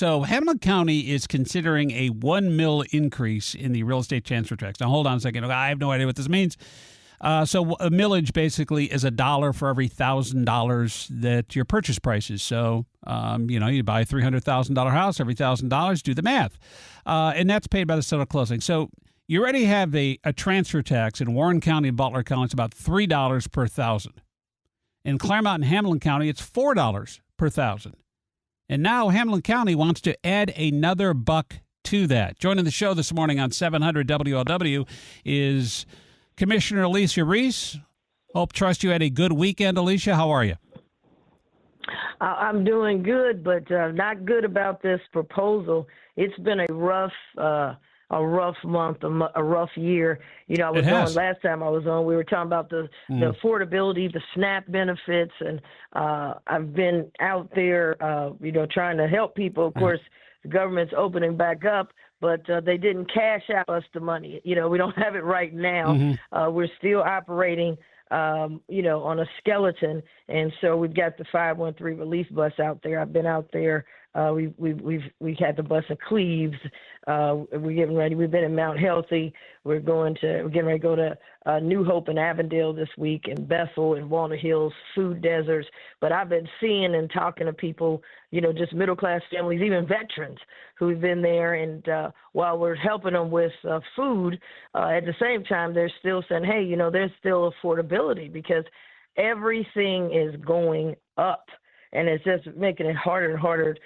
So Hamilton County is considering a 1 mil increase in the real estate transfer tax. Now, hold on a second. I have no idea what this means. So a millage basically is $1 for every $1,000 that your purchase price is. So, you buy a $300,000 house, every $1,000, do the math. And that's paid by the seller closing. So you already have a transfer tax in Warren County and Butler County. It's about $3 per thousand. In Claremont and Hamilton County, it's $4 per thousand. And now Hamilton County wants to add another buck to that. Joining the show this morning on 700 WLW is Commissioner Alicia Reece. Trust you had a good weekend, Alicia. How are you? I'm doing good, but not good about this proposal. It's been a rough month, a rough year. I was on last time I was on. We were talking about the affordability, the SNAP benefits, and I've been out there, trying to help people. Of course, the government's opening back up, but they didn't cash out us the money. We don't have it right now. We're still operating, on a skeleton, and so we've got the 513 relief bus out there. I've been out there. We had the bus in Cleves. We're getting ready. We've been in Mount Healthy. We're getting ready to go to New Hope and Avondale this week, and Bethel and Walnut Hills, food deserts. But I've been seeing and talking to people, just middle class families, even veterans who've been there. And while we're helping them with food, at the same time, they're still saying, hey, there's still affordability because everything is going up, and it's just making it harder and harder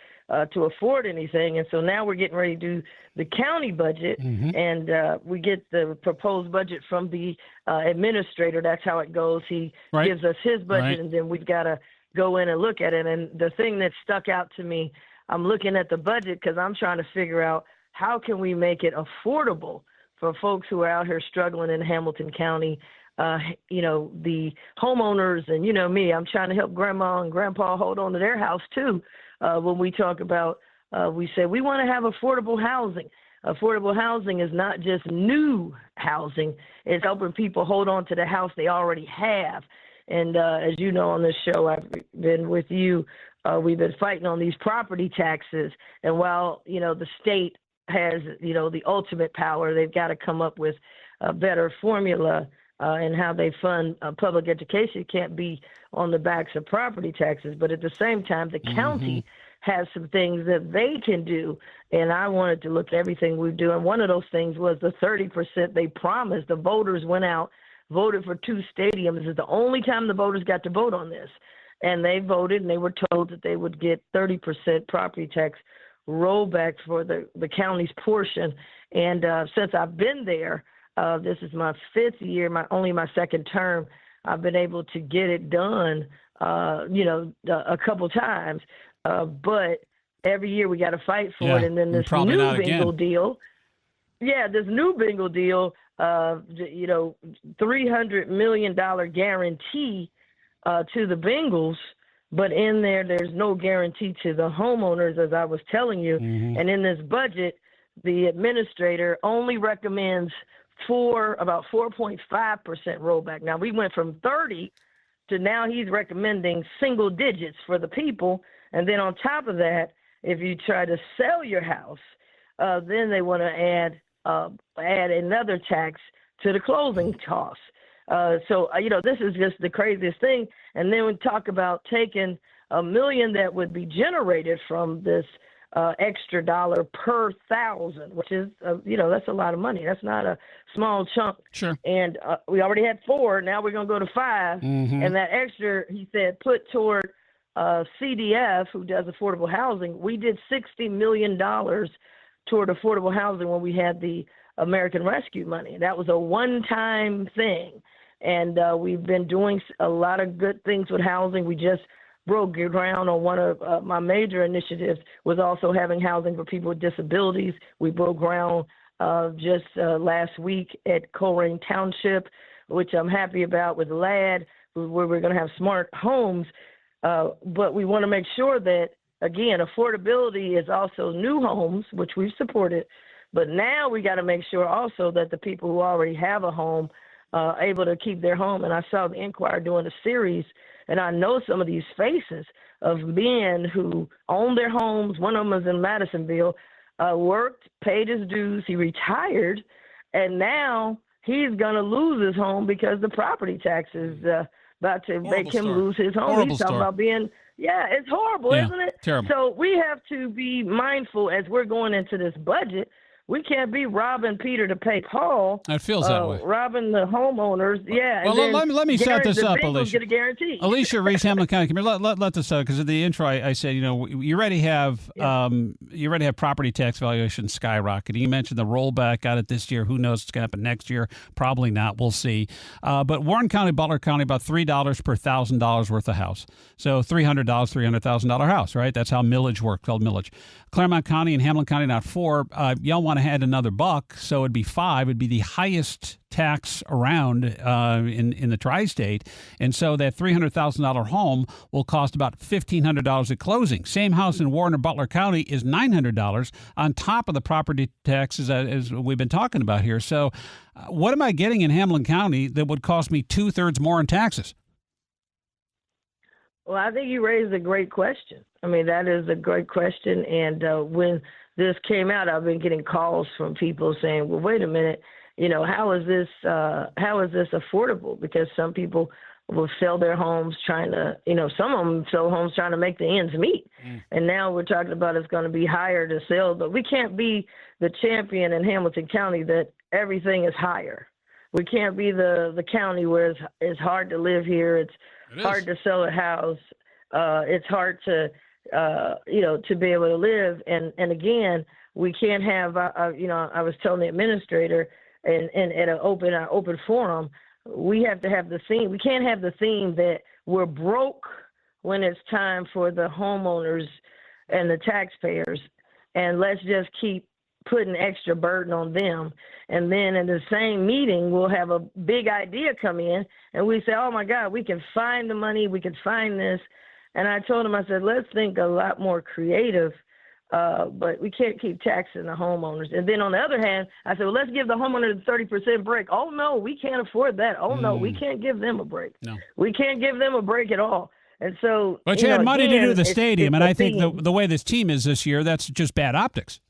to afford anything. And so now we're getting ready to do the county budget, and we get the proposed budget from the administrator. That's how it goes. He gives us his budget, and then we've got to go in and look at it. And the thing that stuck out to me, I'm looking at the budget because I'm trying to figure out how can we make it affordable for folks who are out here struggling in Hamilton County. The homeowners and, me, I'm trying to help grandma and grandpa hold on to their house too. When we talk about, we say we want to have affordable housing. Affordable housing is not just new housing. It's helping people hold on to the house they already have. And as you know, on this show, I've been with you. We've been fighting on these property taxes. And while, the state has, the ultimate power, they've got to come up with a better formula and how they fund public education. It can't be on the backs of property taxes. But at the same time, the county has some things that they can do. And I wanted to look at everything we do. And one of those things was the 30% they promised. The voters went out, voted for 2 stadiums. It's the only time the voters got to vote on this. And they voted, and they were told that they would get 30% property tax rollback for the county's portion. And since I've been there, this is my 5th year, only my 2nd term. I've been able to get it done, a couple times. But every year we got to fight for it. And then this new bingo deal. Yeah, this new bingo deal, $300 million guarantee to the Bengals. But in there's no guarantee to the homeowners, as I was telling you. And in this budget, the administrator only recommends about 4.5% rollback. Now, we went from 30 to now he's recommending single digits for the people. And then on top of that, if you try to sell your house, then they want to add another tax to the closing costs. So this is just the craziest thing. And then we talk about taking $1 million that would be generated from this extra $1 per thousand, which is, that's a lot of money. That's not a small chunk. Sure. And we already had 4. Now we're going to go to 5. And that extra, he said, put toward CDF, who does affordable housing. We did $60 million toward affordable housing when we had the American Rescue money. That was a one-time thing. And we've been doing a lot of good things with housing. We just broke ground on one of my major initiatives, was also having housing for people with disabilities. We broke ground just last week at Coleraine Township, which I'm happy about, with LAD, where we're going to have smart homes. But we want to make sure that, again, affordability is also new homes, which we've supported. But now we got to make sure also that the people who already have a home able to keep their home. And I saw the Inquirer doing a series, and I know some of these faces of men who own their homes. One of them was in Madisonville, worked, paid his dues, he retired, and now he's going to lose his home because the property tax is about to make him lose his home. Horrible He's talking about being, it's horrible, isn't it? Terrible. So we have to be mindful as we're going into this budget. We can't be robbing Peter to pay Paul. It feels that way. Robbing the homeowners. Yeah. Well, let me set this up, Alicia. Get a guarantee. Alicia Reece, Hamilton County. Come here. Let this because in the intro I said, you already have property tax valuations skyrocketing. You mentioned the rollback on it this year. Who knows what's going to happen next year? Probably not. We'll see. But Warren County, Butler County, about $3 per $1,000 worth of house. So $300, $300,000 house, right? That's how millage works, called millage. Claremont County and Hamilton County, not $4. Y'all want to add another $1, so it'd be $5. It'd be the highest tax around in the tri-state. And so that $300,000 home will cost about $1,500 at closing. Same house in Warren or Butler County is $900 on top of the property taxes as we've been talking about here. So what am I getting in Hamilton County that would cost me 2/3 more in taxes? Well, I think you raised a great question. I mean, that is a great question. And when this came out, I've been getting calls from people saying, well, wait a minute, how is this affordable? Because some people will sell their homes trying to, some of them sell homes trying to make the ends meet. And now we're talking about it's going to be higher to sell, but we can't be the champion in Hamilton County that everything is higher. We can't be the county where it's hard to live here. It's hard to sell a house. It's hard to, to be able to live. And again, we can't have, I was telling the administrator and at an open forum, we have to have the theme. We can't have the theme that we're broke when it's time for the homeowners and the taxpayers. And let's just keep putting extra burden on them. And then in the same meeting, we'll have a big idea come in and we say, oh my God, we can find the money. We can find this. And I told him, I said, let's think a lot more creative, but we can't keep taxing the homeowners. And then on the other hand, I said, well, let's give the homeowners a 30% break. Oh no, we can't afford that. Oh no, we can't give them a break. No. We can't give them a break at all. And so, but you had money to do the stadium. And I think the way this team is this year, that's just bad optics.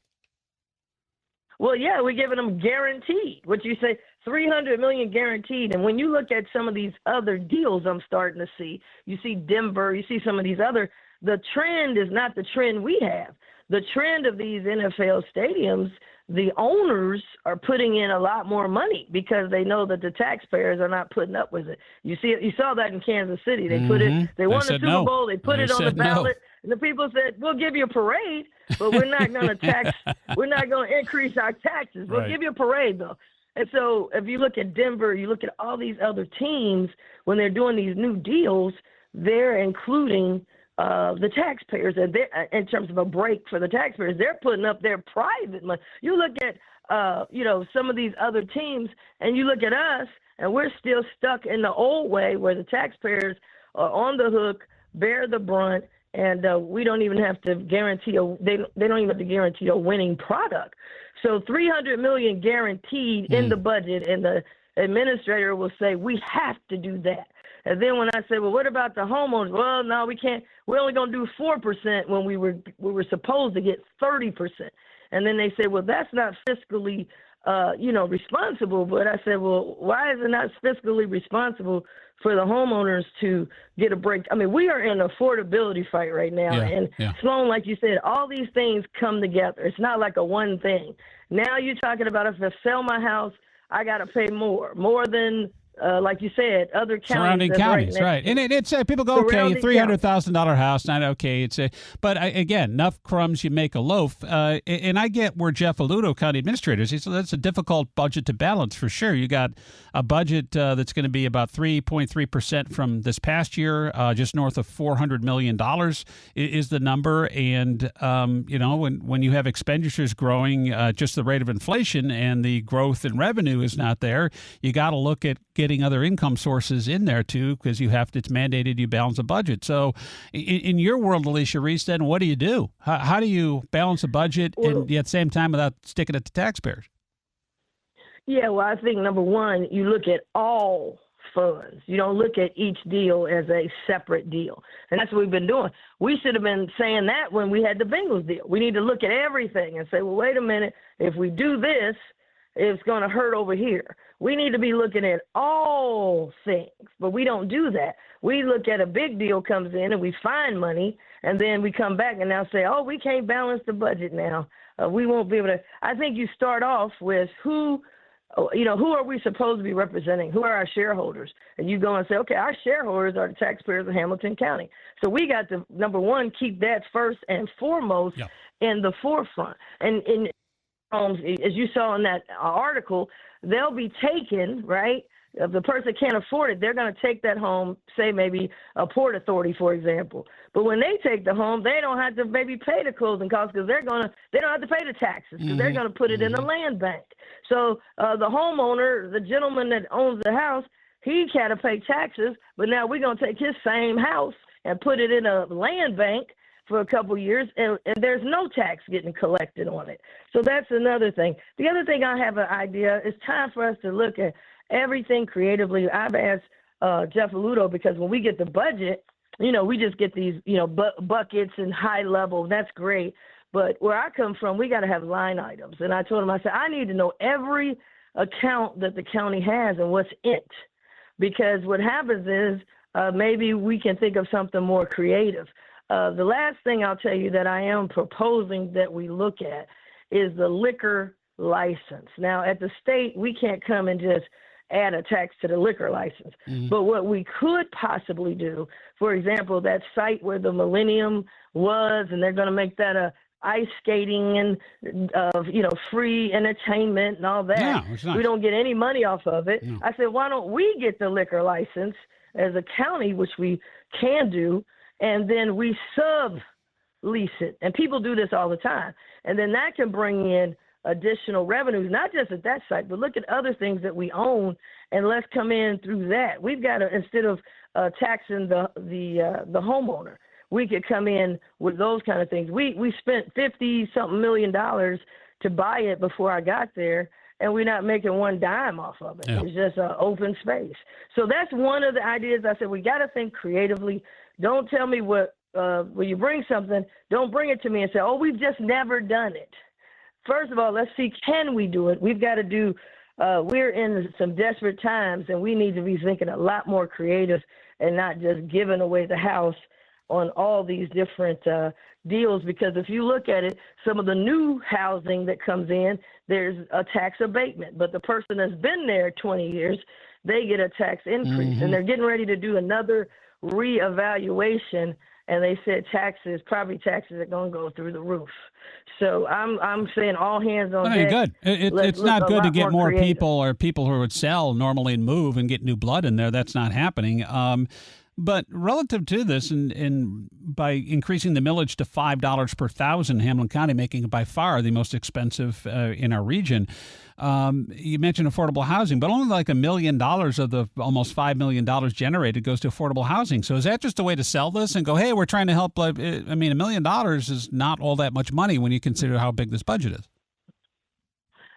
Well, yeah, we're giving them guaranteed. What you say, $300 million guaranteed. And when you look at some of these other deals I'm starting to see, you see Denver, you see some of these other, the trend is not the trend we have. The trend of these NFL stadiums, the owners are putting in a lot more money because they know that the taxpayers are not putting up with it. You saw that in Kansas City. They put it, they won the Super Bowl, they put it on the ballot, and the people said, we'll give you a parade, but we're not going to tax, we're not going to increase our taxes. We'll give you a parade though. And so if you look at Denver, you look at all these other teams, when they're doing these new deals, they're including the taxpayers, and in terms of a break for the taxpayers, they're putting up their private money. You look at, some of these other teams, and you look at us, and we're still stuck in the old way where the taxpayers are on the hook, bear the brunt, and we don't even have to guarantee they don't even have to guarantee a winning product. So $300 million guaranteed in the budget, and the administrator will say we have to do that. And then when I say, well, what about the homeowners? Well, no, we can't. We're only going to do 4% when we were supposed to get 30%. And then they say, well, that's not fiscally, responsible. But I said, well, why is it not fiscally responsible for the homeowners to get a break? I mean, we are in an affordability fight right now. Sloan, like you said, all these things come together. It's not like a one thing. Now you're talking about if I sell my house, I got to pay more than like you said, other counties. Surrounding counties, right. And it's people go, okay, $300,000 house, not okay. But again, enough crumbs, you make a loaf. And I get where Jeff Aludo, county administrator, he said that's a difficult budget to balance for sure. You got a budget that's going to be about 3.3% from this past year, just north of $400 million is the number. And, when you have expenditures growing, just the rate of inflation and the growth in revenue is not there, you got to look at getting other income sources in there too, because it's mandated you balance a budget. So in your world, Alicia Reece, then what do you do? How do you balance a budget and at the same time without sticking it to taxpayers? Yeah, well, I think number one, you look at all funds. You don't look at each deal as a separate deal. And that's what we've been doing. We should have been saying that when we had the Bengals deal. We need to look at everything and say, well, wait a minute, if we do this, it's going to hurt over here. We need to be looking at all things, but we don't do that. We look at a big deal comes in and we find money, and then we come back and now say, oh, we can't balance the budget now. We won't be able to. I think you start off with who are we supposed to be representing? Who are our shareholders? And you go and say, okay, our shareholders are the taxpayers of Hamilton County. So we got to, number one, keep that first and foremost in the forefront. And in homes, as you saw in that article, they'll be taken, right? If the person can't afford it, they're going to take that home, say maybe a Port Authority, for example. But when they take the home, they don't have to maybe pay the closing costs because they don't have to pay the taxes because they're going to put it in the land bank. So the homeowner, the gentleman that owns the house, he got to pay taxes, but now we're going to take his same house and put it in a land bank for a couple of years, and there's no tax getting collected on it. So that's another thing. The other thing I have an idea, it's time for us to look at everything creatively. I've asked Jeff Aludo, because when we get the budget, we just get these, buckets and high level. That's great. But where I come from, we got to have line items. And I told him, I said, I need to know every account that the county has and what's in it. Because what happens is maybe we can think of something more creative. The last thing I'll tell you that I am proposing that we look at is the liquor license. Now, at the state, we can't come and just add a tax to the liquor license. But what we could possibly do, for example, that site where the Millennium was, and they're going to make that a ice skating and, free entertainment and all that. Yeah, it's nice. We don't get any money off of it. No. I said, why don't we get the liquor license as a county, which we can do, and then we sublease it. And people do this all the time. And then that can bring in additional revenues, not just at that site, but look at other things that we own, and let's come in through that. We've got to, instead of taxing the homeowner, we could come in with those kind of things. We spent $50-something million to buy it before I got there, and we're not making one dime off of it. Yeah. It's just an open space. So that's one of the ideas. I said, we got to think creatively. Don't tell me when you bring something, don't bring it to me and say, oh, we've just never done it. First of all, let's see, can we do it? We've got to do, we're in some desperate times, and we need to be thinking a lot more creative and not just giving away the house on all these different deals. Because if you look at it, some of the new housing that comes in, there's a tax abatement. But the person that's been there 20 years, they get a tax increase. And they're getting ready to do another reevaluation, and they said property taxes are going to go through the roof. So I'm saying all hands on deck. Good. It's not good to get more people or people who would sell normally and move and get new blood in there. That's not happening. But relative to this, and by increasing the millage to $5 per thousand, Hamilton County making it by far the most expensive in our region. You mentioned affordable housing, but only like $1 million of the almost $5 million generated goes to affordable housing. So is that just a way to sell this and go, hey, we're trying to help? I mean, $1 million is not all that much money when you consider how big this budget is.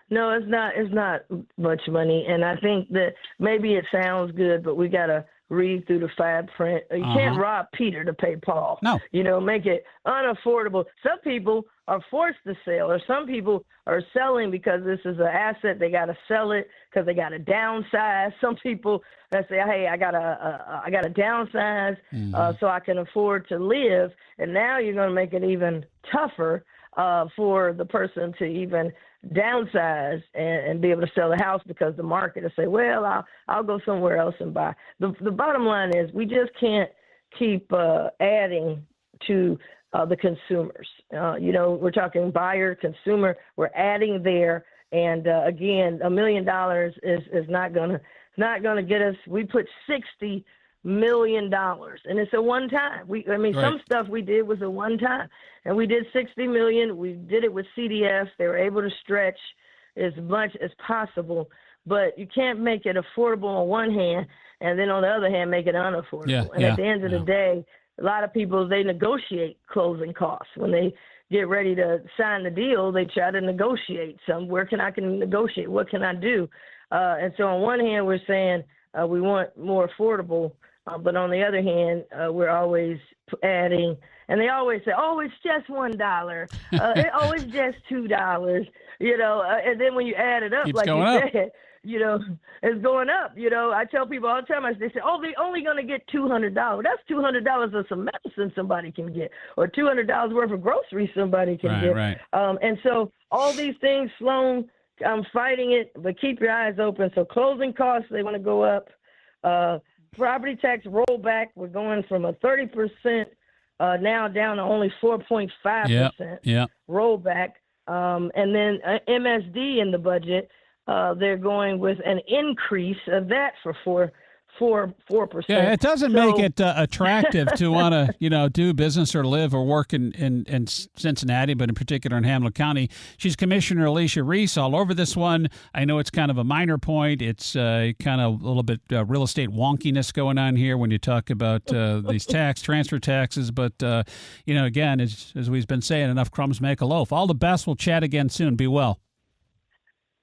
No, it's not. It's not much money, and I think that maybe it sounds good, but we got to read through the fine print. You can't rob Peter to pay Paul. No. Make it unaffordable. Some people are forced to sell, or some people are selling because this is an asset. They got to sell it because they got to downsize. Some people that say, hey, I got to downsize so I can afford to live. And now you're going to make it even tougher for the person to even downsize and be able to sell the house, because the market will say, well, I'll go somewhere else and buy. The bottom line is we just can't keep adding to the consumers. We're talking buyer, consumer. We're adding there. And again, $1 million is not gonna get us. We put $60 million, and it's a one time. Right. Some stuff we did was a one time, and we did $60 million. We did it with CDF. They were able to stretch as much as possible, but you can't make it affordable on one hand and then on the other hand make it unaffordable. At the end of the day, a lot of people, they negotiate closing costs when they get ready to sign the deal, they try to negotiate. Where can I negotiate? What can I do? And so on one hand, we're saying we want more affordable, but on the other hand, we're always adding. And they always say, "Oh, it's just $1. Oh, it's just $2." And then when you add it up, Keeps like you going said, it's going up. I tell people all the time, they say, "Oh, they're only going to get $200. That's $200 of some medicine somebody can get, or $200 worth of groceries somebody can get." Right. And so all these things, Sloan, I'm fighting it, but keep your eyes open. So closing costs, they want to go up. Property tax rollback, we're going from a 30%. Now down to only 4.5% rollback. And then MSD in the budget, they're going with an increase of that for 4%. Yeah, it doesn't make it attractive to want to, do business or live or work in Cincinnati, but in particular in Hamilton County. She's Commissioner Alicia Reece all over this one. I know it's kind of a minor point. It's kind of a little bit real estate wonkiness going on here when you talk about these transfer taxes. But, again, as we've been saying, enough crumbs make a loaf. All the best. We'll chat again soon. Be well.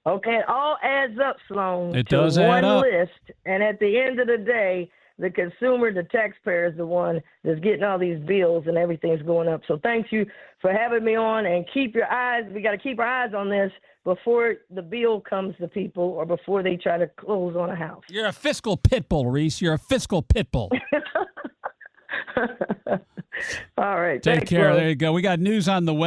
Okay, it all adds up, Sloan. It does add up. One list, and at the end of the day, the consumer, the taxpayer, is the one that's getting all these bills, and everything's going up. So thank you for having me on, and keep your eyes. We got to keep our eyes on this before the bill comes to people or before they try to close on a house. You're a fiscal pit bull, Reece. You're a fiscal pit bull. All right. Take Thanks, care. Sloan. There you go. We got news on the way.